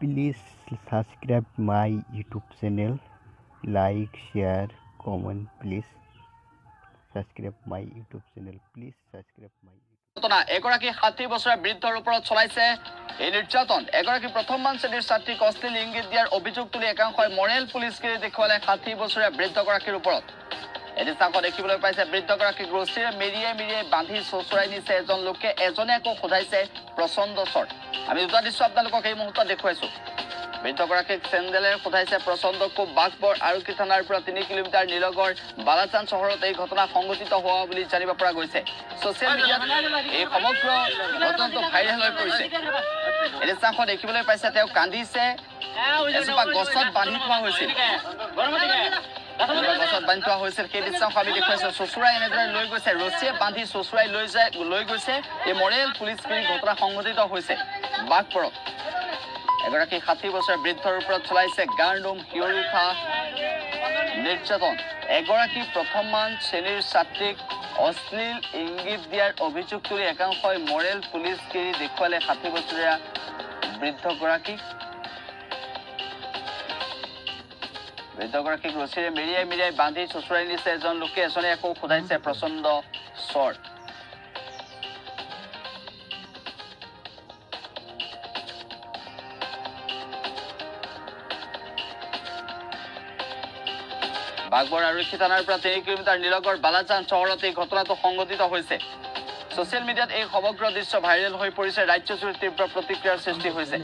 Please subscribe my YouTube channel. Like, share, comment. Please subscribe my YouTube channel. Please subscribe my ঘটনা এগৰাকী 60 বছৰীয়া বৃদ্ধৰ ওপৰত চলাইছে এই নিৰ্যাতন এগৰাকী প্ৰথমমান শ্ৰেণীৰ ছাত্ৰীক অশ্লীল ইংগিত দিয়াৰ অভিযোগ তুলি একাংশই মৰেল পুলিচকে দেখুৱালে 60 বছৰীয়া বৃদ্ধগৰাকীৰ ওপৰত এদিনাক দেখিবলৈ পাইছে বৃদ্ধগৰাকীক ৰছীৰে মেৰিয়াই বান্ধি চোচৰাই নিছে এজন লোকে এজনে আকৌ সোধাইছে প্ৰচণ্ড স্বৰ আমি দুটা দৃশ্য আপোনালোকক এই মুহূৰ্তত দেখুৱাইছো বৃদ্ধগৰাকীক চেণ্ডেলেৰে সোধাইছে প্ৰচণ্ড কোব বাঘবৰ আৰক্ষী থানাৰ পৰা 3 কিলোমিটাৰ নিলগৰ বালাচান চহৰত এই ঘটনা সংঘটিত হোৱা বুলি জানিব পৰা গৈছে সোশ্যাল মিডিয়াত এই সমগ্ৰ ঘটনাটো ভাইৰেল হৈ পৰিছে এদিনাক দেখিবলৈ পাইছে তেওঁ কান্দিছে এজোপা গছত বান্ধি থোৱা হৈছিল গছত বান্ধি থোৱা হৈছিল সেই দৃশ্য আমি দেখুৱাইছো চোচৰাই এনেদৰে লৈ গৈছে ৰছীয়ে বান্ধি চোচৰাই লৈ গৈছে এই মৰেল পুলিচ ঘটনা সংঘটিত হৈছে বাঘবৰত এগৰাকী 60 বছৰীয়া বৃদ্ধৰ ওপৰত চলাইছে গাৰ্ডুম হিয়ৰি উঠা নিৰ্যাতন এগৰাকী প্ৰথমমান শ্ৰেণীৰ ছাত্ৰীক অশ্লীল ইংগিত দিয়াৰ অভিযোগ তুলি একাংশই মৰেল পুলিচগিৰি দেখুৱালে 60 বছৰীয়া বৃদ্ধগৰাকীক ৰছীৰে মেৰিয়াই বান্ধি চোচৰাই নিছে এজন লোকে এজনে আকৌ সোধাইছে প্ৰচণ্ড স্বৰ বাঘবৰ আৰক্ষী থানাৰ পৰা 3 কিলোমিটাৰ নিলগৰ বালাচান চহৰত এই ঘটনাটো সংঘটিত হৈছে সোশ্যাল মিডিয়াত এই সমগ্ৰ দৃশ্য ভাইৰেল হৈ পৰিছে ৰাজ্যজুৰি তীব্ৰ প্ৰতিক্ৰিয়াৰ সৃষ্টি হৈছে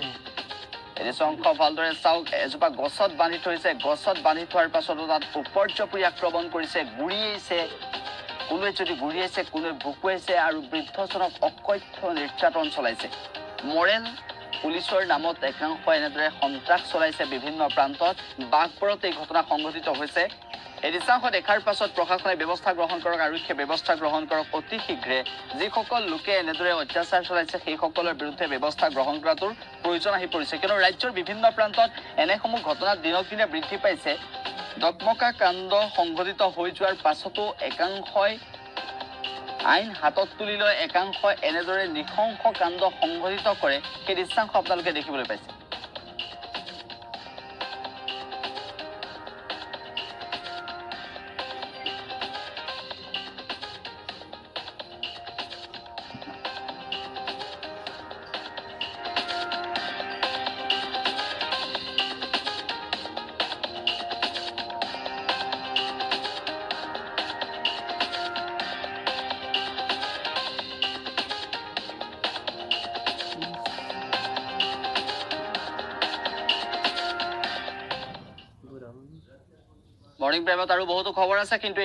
এই অংশ ভালদৰে চাওক এজোপা গছত বান্ধি থৈছে গছত বান্ধি থোৱাৰ পাছতো তাত উপৰ্যপৰি আক্ৰমণ কৰিছে গুৰিয়াইছে কোনোৱে যদি গুৰিয়াইছে কোনোৱে ভুকুৱাইছে আৰু বৃদ্ধজনক অকথ্য নিৰ্যাতন চলাইছে মৰেল পুলিচৰ নামত একাংশ এনেদৰে সন্ত্ৰাস চলাইছে বিভিন্ন প্ৰান্তত বাঘবৰত এই ঘটনা সংঘটিত হৈছে এই দৃশ্যাংশ দেখাৰ পাছত প্ৰশাসনে ব্যৱস্থা গ্ৰহণ কৰক আৰক্ষীয়ে ব্যৱস্থা গ্ৰহণ কৰক অতি শীঘ্ৰে যিসকল লোকে এনেদৰে অত্যাচাৰ চলাইছে সেইসকলৰ বিৰুদ্ধে ব্যৱস্থা গ্ৰহণ কৰাটোৰ প্ৰয়োজন আহি পৰিছে কিয়নো ৰাজ্যৰ বিভিন্ন প্ৰান্তত এনেসমূহ ঘটনা দিনক দিনে বৃদ্ধি পাইছে ডকমকা কাণ্ড সংঘটিত হৈ যোৱাৰ পাছতো একাংশই আইন হাতত তুলি লৈ একাংশই এনেদৰে নিশংস কাণ্ড সংঘটিত কৰে সেই দৃশ্যাংশ আপোনালোকে দেখিবলৈ পাইছে মৰ্নিং প্ৰাইমত আৰু বহুতো খবৰ আছে কিন্তু